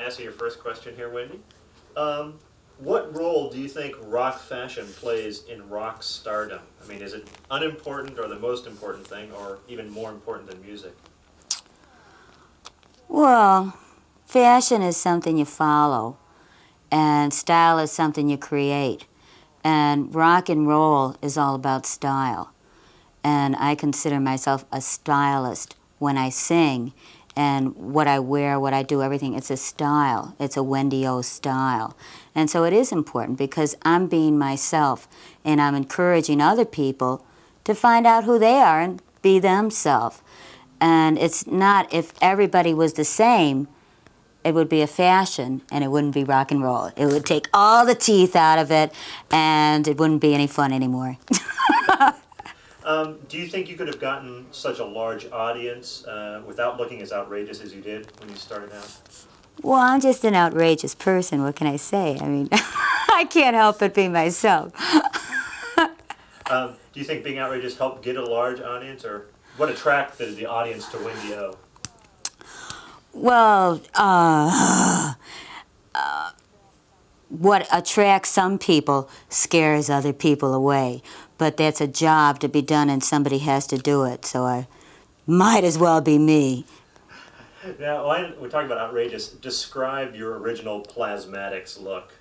ask you your first question here, Wendy. What role do you think rock fashion plays in rock stardom? I mean, is it unimportant or the most important thing, or even more important than music? Well, fashion is something you follow, and style is something you create. And rock and roll is all about style. And I consider myself a stylist when I sing, and what I wear, what I do, everything, it's a style. It's a Wendy O style. And so it is important because I'm being myself, and I'm encouraging other people to find out who they are and be themselves. And it's not, if everybody was the same, it would be a fashion, and it wouldn't be rock and roll. It would take all the teeth out of it, and it wouldn't be any fun anymore. Do you think you could have gotten such a large audience without looking as outrageous as you did when you started out? Well, I'm just an outrageous person. What can I say? I mean, I can't help but be myself. Do you think being outrageous helped get a large audience, or what attracted the audience to Wendy O? Well, what attracts some people scares other people away. But that's a job to be done, and somebody has to do it, so I might as well be me. Now, when we're talking about outrageous, describe your original Plasmatics look.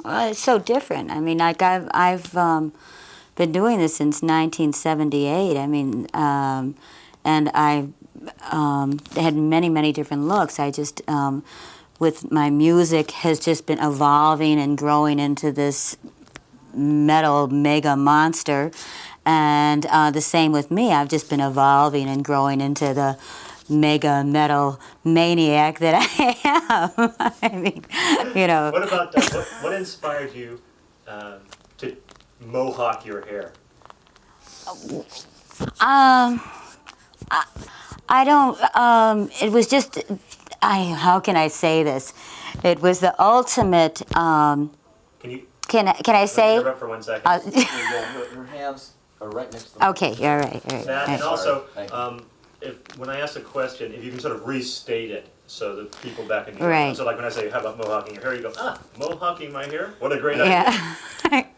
Well, it's so different. I mean, like I've been doing this since 1978. I mean, and I had many, many different looks. I just, with my music, has just been evolving and growing into this metal mega monster, and the same with me. I've just been evolving and growing into the mega metal maniac that I am. I mean, you know. What about what inspired you to mohawk your hair? I don't. It was just. How can I say this? It was the ultimate. Can you? Can I say? Interrupt for 1 second. Her hands are right next to the Okay, all right. That, and also, when I ask a question, if you can sort of restate it so that people back in the Right. So like when I say, how about mohawking your hair? You go, mohawking my hair? What a great idea. Yeah. All right,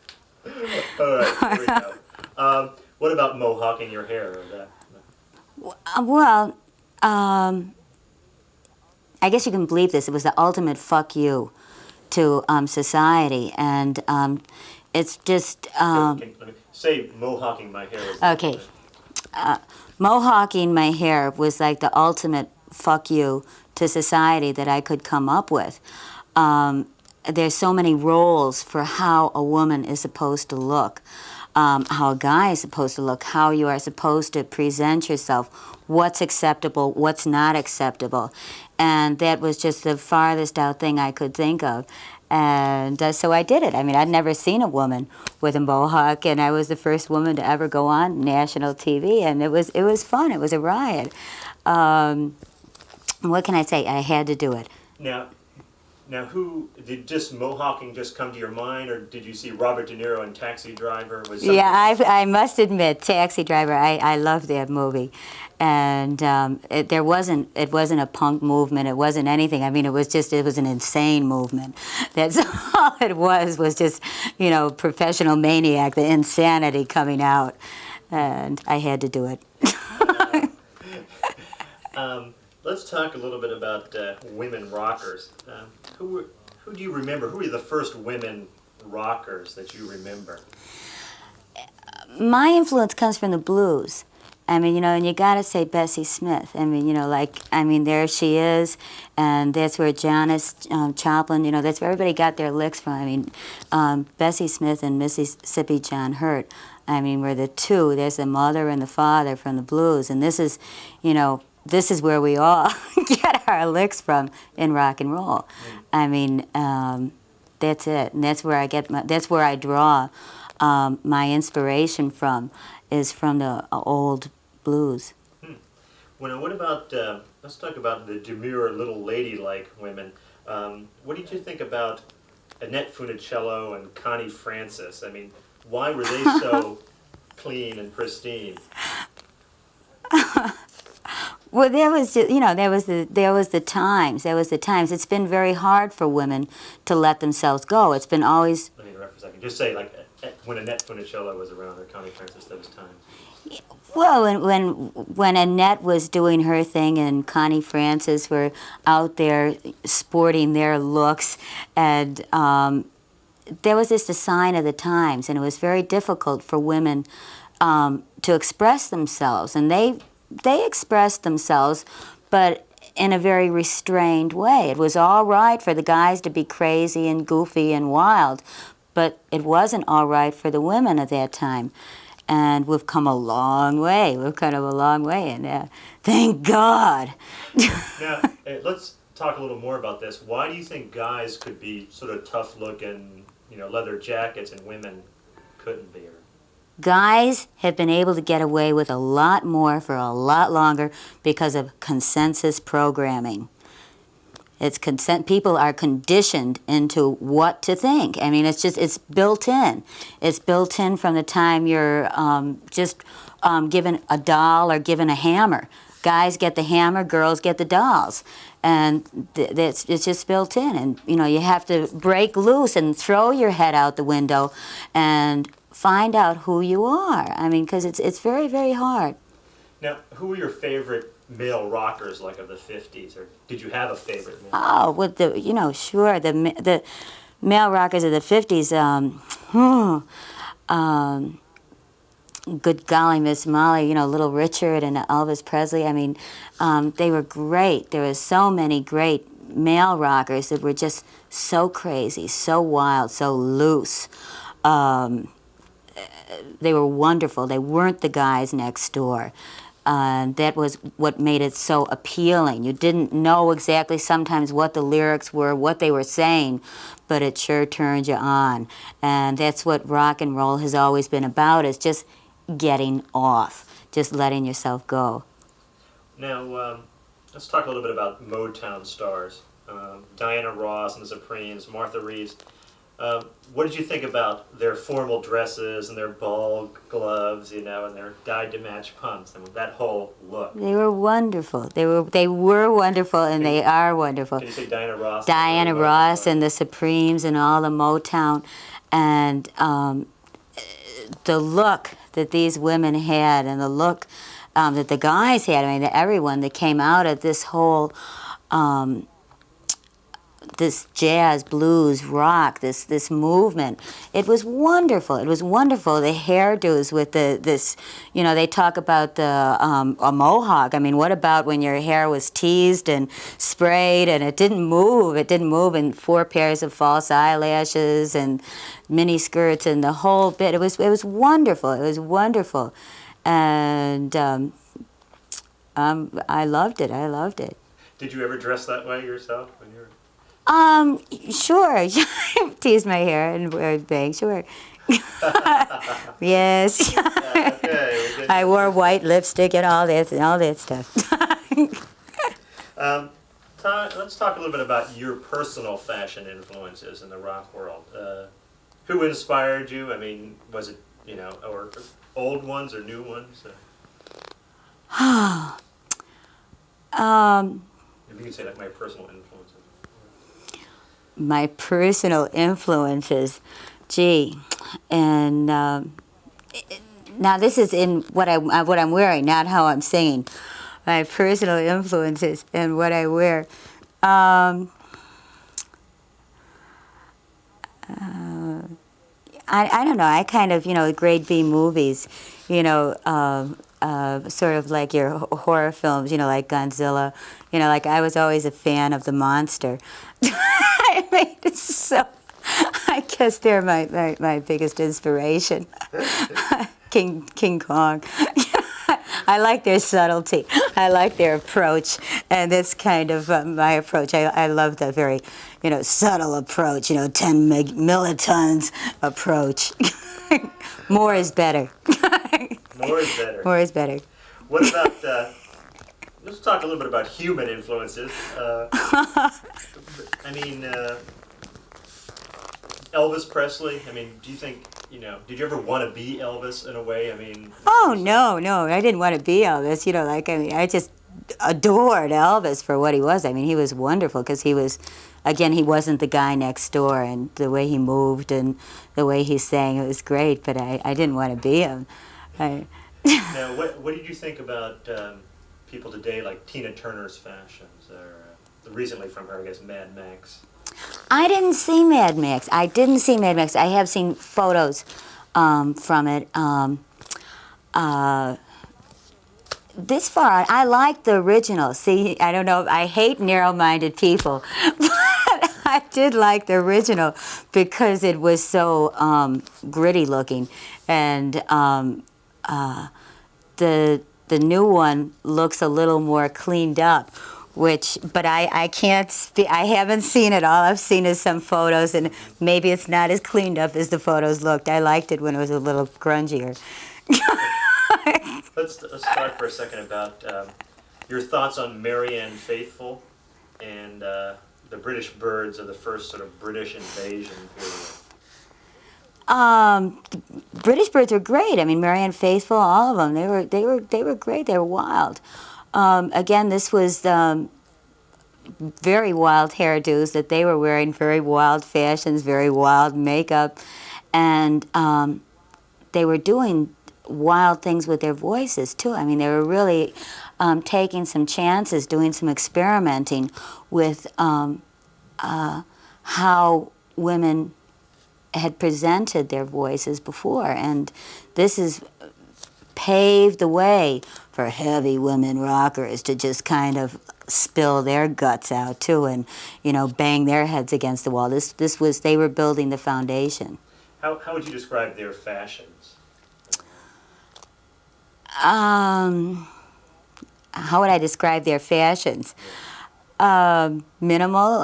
here we go. What about mohawking your hair? Or that? Well, I guess you can believe this. It was the ultimate fuck you to society, and it's just. Let me say mohawking my hair. Okay. Mohawking my hair was like the ultimate fuck you to society that I could come up with. There's so many roles for how a woman is supposed to look, how a guy is supposed to look, how you are supposed to present yourself, what's acceptable, what's not acceptable. And that was just the farthest out thing I could think of. And so I did it. I mean, I'd never seen a woman with a mohawk, and I was the first woman to ever go on national TV, and it was fun. It was a riot. What can I say? I had to do it. Now, who did just mohawking just come to your mind, or did you see Robert De Niro in Taxi Driver? Yeah, I must admit, Taxi Driver. I loved that movie, and it wasn't a punk movement. It wasn't anything. I mean, it was an insane movement. That's all it was just, professional maniac, the insanity coming out, and I had to do it. Let's talk a little bit about women rockers. Who do you remember? Who were the first women rockers that you remember? My influence comes from the blues. I mean, and you got to say Bessie Smith. I mean, there she is, and that's where Janis Joplin, that's where everybody got their licks from. I mean, Bessie Smith and Mississippi John Hurt, I mean, were the two. There's the mother and the father from the blues, and this is, this is where we all get our licks from in rock and roll. I mean, that's it, and that's where I draw my inspiration from, is from the old blues. Well, what about, let's talk about the demure little ladylike women. What did you think about Annette Funicello and Connie Francis? I mean, why were they so clean and pristine? Well, there was, there was the times. There was the times. It's been very hard for women to let themselves go. It's been always. Let me interrupt for a second. Just say, like, when Annette Funicello was around, or Connie Francis, those times. Well, when Annette was doing her thing and Connie Francis were out there sporting their looks, and there was just a sign of the times, and it was very difficult for women to express themselves, and they expressed themselves, but in a very restrained way. It was all right for the guys to be crazy and goofy and wild, but it wasn't all right for the women at that time. And we've come a long way. We've come a long way, and thank God. Now, let's talk a little more about this. Why do you think guys could be sort of tough-looking, leather jackets, and women couldn't be? Guys have been able to get away with a lot more for a lot longer because of consensus programming. It's people are conditioned into what to think. I mean, it's built in. It's built in from the time you're given a doll or given a hammer. Guys get the hammer, girls get the dolls. And it's just built in. And, you have to break loose and throw your head out the window and find out who you are. I mean, because it's very, very hard. Now, who were your favorite male rockers, like, of the 50s? Or did you have a favorite male? Oh, well, sure. The male rockers of the 50s, good golly, Miss Molly, Little Richard and Elvis Presley. I mean, they were great. There were so many great male rockers that were just so crazy, so wild, so loose. They were wonderful. They weren't the guys next door. That was what made it so appealing. You didn't know exactly sometimes what the lyrics were, what they were saying, but it sure turned you on. And that's what rock and roll has always been about, is just getting off, just letting yourself go. Now, let's talk a little bit about Motown stars. Diana Ross and the Supremes, Martha Reeves. What did you think about their formal dresses and their ball gloves, and their dyed-to-match pumps, and that whole look? They were wonderful. They were wonderful, and they are wonderful. Can you say Diana Ross? Diana Ross and the Supremes and all the Motown, and the look that these women had, and the look that the guys had. I mean, everyone that came out of this whole. This jazz, blues, rock, this movement. It was wonderful. It was wonderful. The hairdos with this, they talk about a mohawk. I mean, what about when your hair was teased and sprayed and it didn't move? It didn't move, and 4 pairs of false eyelashes and mini skirts and the whole bit. It was wonderful. It was wonderful, and I loved it. I loved it. Did you ever dress that way yourself when you were? Sure. Tease my hair and wear bangs, sure. Yes. Okay. I wore white lipstick and all that stuff. Let's talk a little bit about your personal fashion influences in the rock world. Who inspired you? I mean, was it, or old ones or new ones? If you can say, like, my personal influences. My personal influences, and now this is in what I'm wearing, not how I'm singing. My personal influences and what I wear. I don't know. I kind of, grade B movies, sort of like your horror films, like Godzilla. Like I was always a fan of the monster. I mean, I guess they're my biggest inspiration. King Kong. I like their subtlety. I like their approach, and that's kind of my approach. I love the very, subtle approach. 10 millitons approach. More is better. More is better. More is better. What about? Let's talk a little bit about human influences. I mean, Elvis Presley. I mean, do you think, did you ever want to be Elvis in a way? I mean. Oh, no, I didn't want to be Elvis. adored Elvis for what he was. I mean, he was wonderful because he was, again, he wasn't the guy next door, and the way he moved and the way he sang, it was great, but I didn't want to be him. Now, what did you think about people today like Tina Turner's fashions, or recently from her, I guess, Mad Max? I didn't see Mad Max. I didn't see Mad Max. I have seen photos from it. This far, I like the original. See, I don't know, I hate narrow-minded people, but I did like the original because it was so gritty looking, and the new one looks a little more cleaned up. But I can't speak. I haven't seen it. All I've seen is some photos, and maybe it's not as cleaned up as the photos looked. I liked it when it was a little grungier. Let's talk for a second about your thoughts on Marianne Faithfull and the British Birds of the first sort of British invasion period. British Birds were great. I mean, Marianne Faithfull, all of them. They were great. They were wild. Again, this was very wild hairdos that they were wearing, very wild fashions, very wild makeup, and they were doing wild things with their voices too. I mean, they were really taking some chances, doing some experimenting with how women had presented their voices before, and this is paved the way for heavy women rockers to just kind of spill their guts out too, and bang their heads against the wall. This was, they were building the foundation. How would you describe their fashions? How would I describe their fashions? Minimal,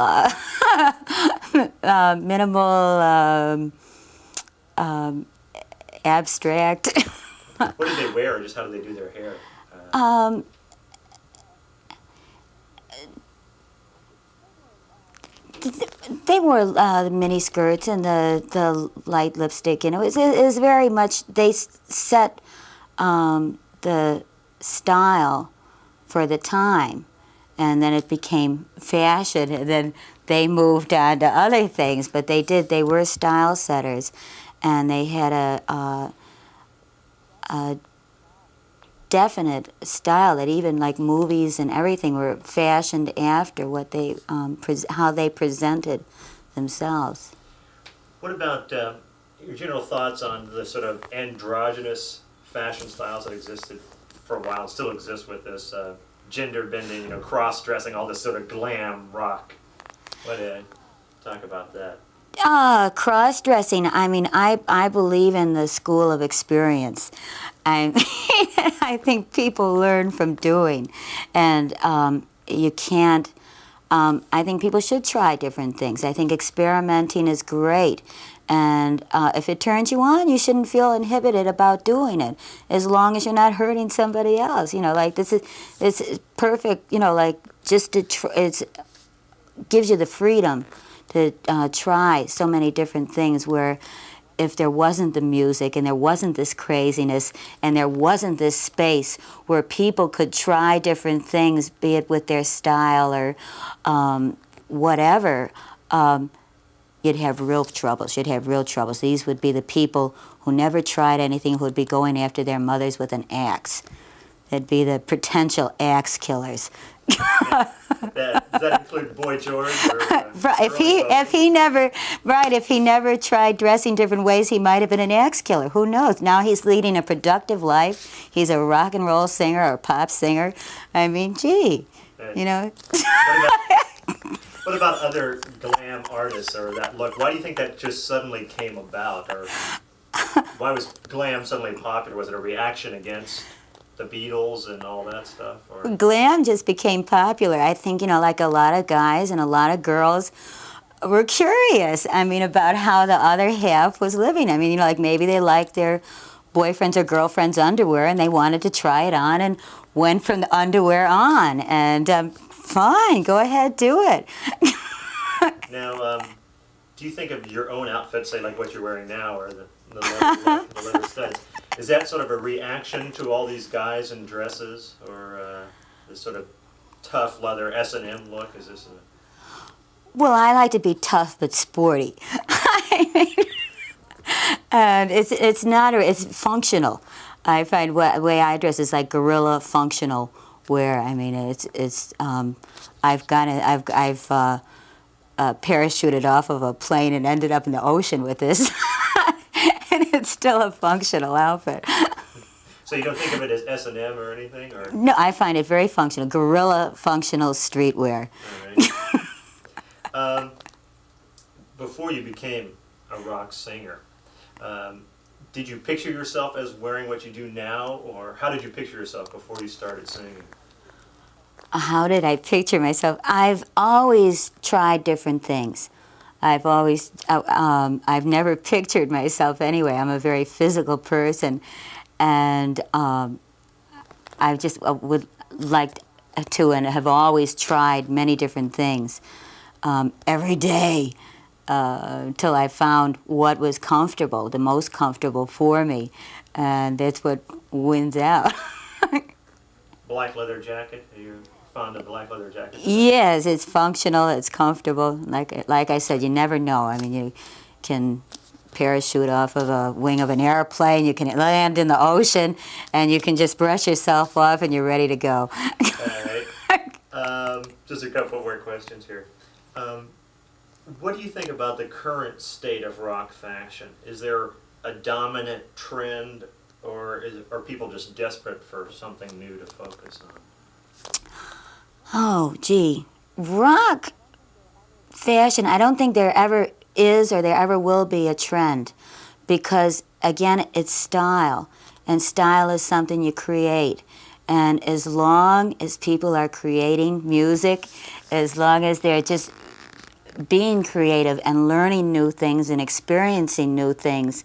abstract. What did they wear, or just how did they do their hair? They wore the mini skirts and the light lipstick, and it was very much, they set the style for the time, and then it became fashion, and then they moved on to other things. But they were style setters, and they had a definite style that even like movies and everything were fashioned after what they how they presented themselves. What about your general thoughts on the sort of androgynous fashion styles that existed for a while, still exist with this gender bending, cross-dressing, all this sort of glam rock? What do you talk about that? Cross-dressing, I mean, I believe in the school of experience. I think people learn from doing, and you can't, I think people should try different things. I think experimenting is great, and if it turns you on, you shouldn't feel inhibited about doing it, as long as you're not hurting somebody else. Like it's perfect, like just to it gives you the freedom to try so many different things, where if there wasn't the music and there wasn't this craziness and there wasn't this space where people could try different things, be it with their style or whatever, you'd have real troubles. You'd have real troubles. These would be the people who never tried anything, who would be going after their mothers with an axe. They'd be the potential axe killers. Does that include Boy George? Or, if he never tried dressing different ways, he might have been an axe killer. Who knows? Now he's leading a productive life. He's a rock and roll singer or a pop singer. I mean, gee, What about other glam artists or that look? Why do you think that just suddenly came about, or why was glam suddenly popular? Was it a reaction against the Beatles and all that stuff? Or? Glam just became popular. I think, like a lot of guys and a lot of girls were curious, about how the other half was living. Like maybe they liked their boyfriend's or girlfriend's underwear and they wanted to try it on and went from the underwear on. And fine, go ahead, do it. Now, do you think of your own outfit, say like what you're wearing now, or the leather studs? Is that sort of a reaction to all these guys in dresses, or this sort of tough leather S&M look? Is this Well, I like to be tough but sporty. And it's not, it's functional. I find the way I dress is like guerrilla functional wear. I mean, I've parachuted off of a plane and ended up in the ocean with this, and it's still a functional outfit. so you don't think of it as S&M or anything? Or? No, I find it very functional. Guerrilla functional streetwear. All right. Before you became a rock singer, did you picture yourself as wearing what you do now, or how did you picture yourself before you started singing? How did I picture myself? I've always tried different things. I've never pictured myself anyway. I'm a very physical person, and I just would like to and have always tried many different things every day till I found what was comfortable, the most comfortable for me, and that's what wins out. Black leather jacket? Are you fond of black leather jackets? Yes, it's functional, it's comfortable. Like I said, you never know. I mean, you can parachute off of a wing of an airplane, you can land in the ocean, and you can just brush yourself off and you're ready to go. All right. Just a couple more questions here. What do you think about the current state of rock fashion? Is there a dominant trend, or are people just desperate for something new to focus on? Oh, gee. Rock fashion, I don't think there ever is or there ever will be a trend because, again, it's style, and style is something you create. And as long as people are creating music, as long as they're just being creative and learning new things and experiencing new things,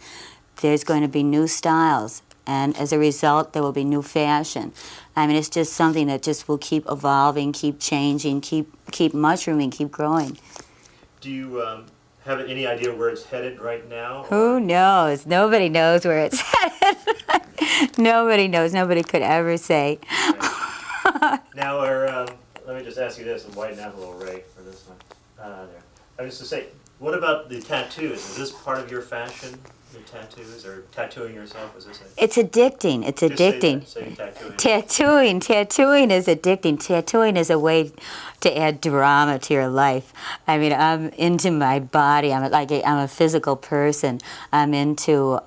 there's going to be new styles. And as a result, there will be new fashion. I mean, it's just something that just will keep evolving, keep changing, keep mushrooming, keep growing. Do you have any idea where it's headed right now? Who knows? Nobody knows where it's headed. Nobody knows. Nobody could ever say. Right. Now, let me just ask you this and widen out a little, Ray, for this one. There. I was to say, what about the tattoos? Is this part of your fashion, the tattoos, or tattooing yourself? Is this it? It's addicting. It's addicting. Say tattooing. Tattooing is addicting. Tattooing is a way to add drama to your life. I mean, I'm into my body. I'm a physical person. I'm into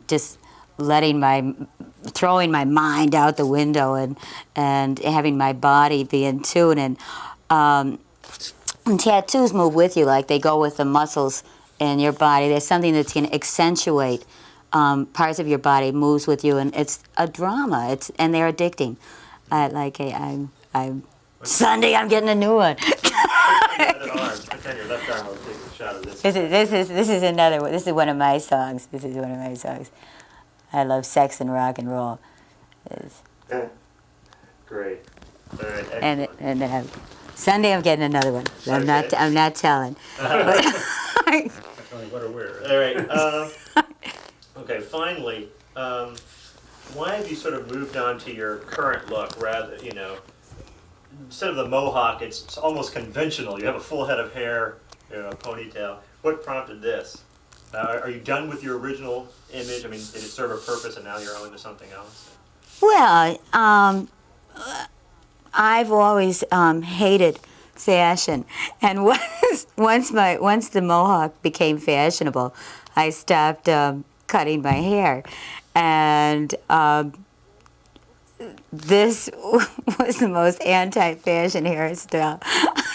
just throwing my mind out the window and having my body be in tune. And tattoos move with you, like they go with the muscles in your body. There's something that's going to accentuate parts of your body, moves with you, and it's a drama. And they're addicting. Sunday, I'm getting a new one. Put down your left arm. I'll take a shot of this. This is another one. This is one of my songs. I love sex and rock and roll. Great. All right. Excellent. And Sunday, I'm getting another one. I'm not telling. What a weird. All right. Okay. Finally, why have you sort of moved on to your current look? Rather, instead of the mohawk, it's almost conventional. You have a full head of hair, a ponytail. What prompted this? Are you done with your original image? I mean, did it serve a purpose, and now you're on to something else? Well, I've always hated fashion, and once the mohawk became fashionable, I stopped cutting my hair, and this was the most anti-fashion hairstyle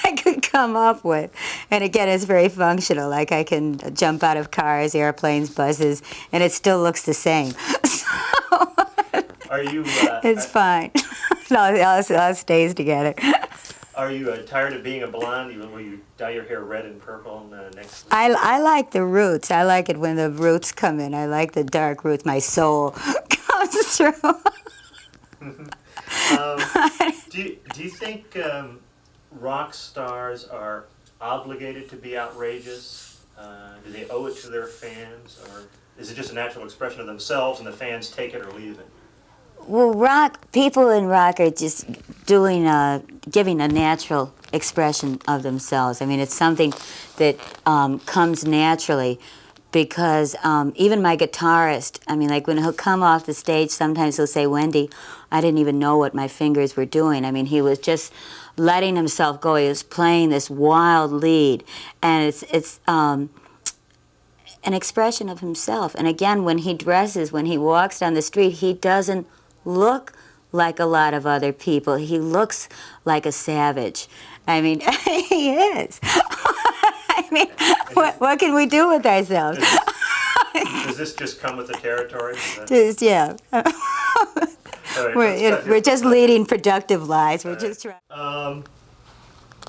I could come up with. And again, it's very functional. Like I can jump out of cars, airplanes, buses, and it still looks the same. Are you? It's fine. It all stays together. Are you tired of being a blonde? Even when you dye your hair red and purple next? I like the roots. I like it when the roots come in. I like the dark roots. My soul comes through. Do you think rock stars are obligated to be outrageous? Do they owe it to their fans, or is it just a natural expression of themselves and the fans take it or leave it? Well, people in rock are just giving a natural expression of themselves. I mean, it's something that comes naturally because even my guitarist, I mean, like when he'll come off the stage, sometimes he'll say, Wendy, I didn't even know what my fingers were doing. I mean, he was just letting himself go. He was playing this wild lead, and it's an expression of himself. And again, when he dresses, when he walks down the street, he doesn't look like a lot of other people. He looks like a savage. I mean, he is. I mean, what can we do with ourselves? Does this just come with the territory? Just, yeah. Right, we're just leading productive lives. We're just trying.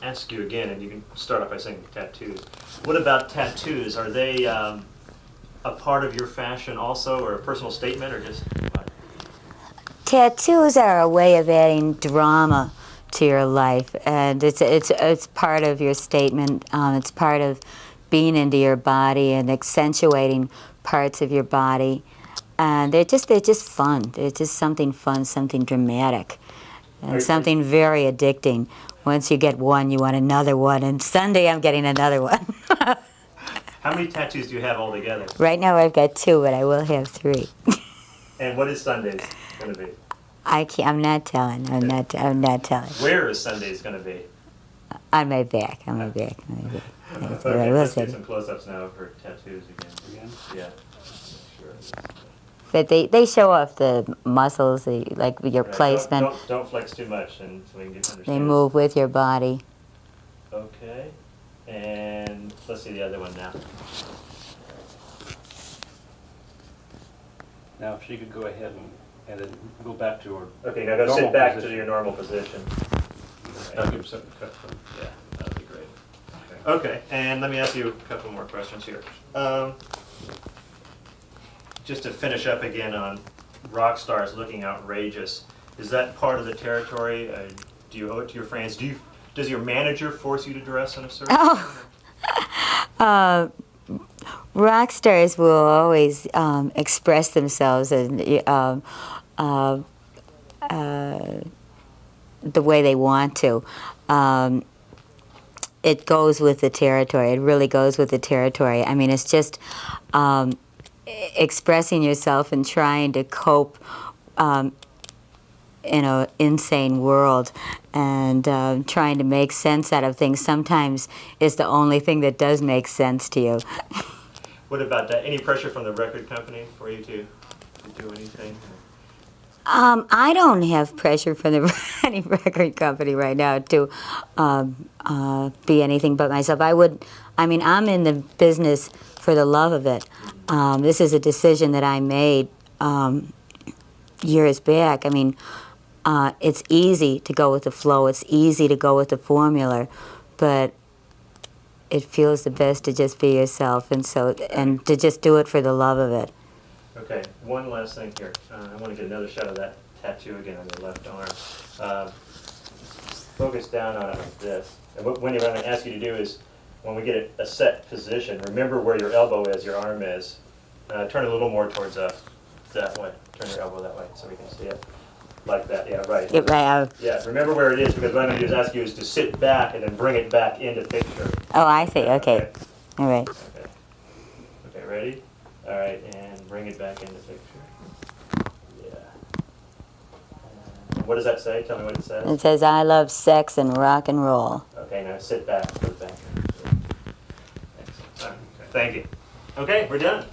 Ask you again, and you can start off by saying tattoos. What about tattoos? Are they a part of your fashion also, or a personal statement, or just what? Tattoos are a way of adding drama to your life, and it's part of your statement. It's part of being into your body and accentuating parts of your body, and they're just fun. They're just something fun, something dramatic, and something very addicting. Once you get one, you want another one, and Sunday I'm getting another one. How many tattoos do you have altogether? Right now I've got 2, but I will have 3. And what is Sunday's going to be? I'm not telling. I'm not telling. Where is Sunday's going to be? On my back. On my back. Okay, let's do some close-ups now for tattoos again. Yeah. Sure. But they show off the muscles, like your placement. Don't flex too much, and so we can understand. They move with your body. Okay. And let's see the other one now. Now, if she could go ahead and then go back to her. Okay, now go normal sit back position. to your normal position. I'll give something to cut from. Yeah, that would be great. Okay, and let me ask you a couple more questions here. Just to finish up again on rock stars looking outrageous, is that part of the territory? Do you owe it to your fans? Does your manager force you to dress in a certain way? Rock stars will always express themselves in, the way they want to. It goes with the territory. It really goes with the territory. I mean, it's just expressing yourself and trying to cope in an insane world, and trying to make sense out of things sometimes is the only thing that does make sense to you. What about that? Any pressure from the record company for you to do anything? I don't have pressure from any record company right now to be anything but myself. I'm in the business for the love of it. This is a decision that I made years back. I mean, it's easy to go with the flow. It's easy to go with the formula, but it feels the best to just be yourself, and to just do it for the love of it. Okay, one last thing here. I want to get another shot of that tattoo again on your left arm. Focus down on it like this. And what I'm going to ask you to do is, when we get a set position, remember where your elbow is, your arm is. Turn it a little more towards that way. Turn your elbow that way so we can see it. Like that, yeah, right. Yeah, remember where it is, because what I'm going to do is ask you is to sit back and then bring it back into picture. Oh, I see. Okay. All right. Okay. Okay, ready? All right, and bring it back into picture. Yeah. What does that say? Tell me what it says. It says, I love sex and rock and roll. Okay, now sit back for the back. Excellent. All right, thank you. Okay, we're done.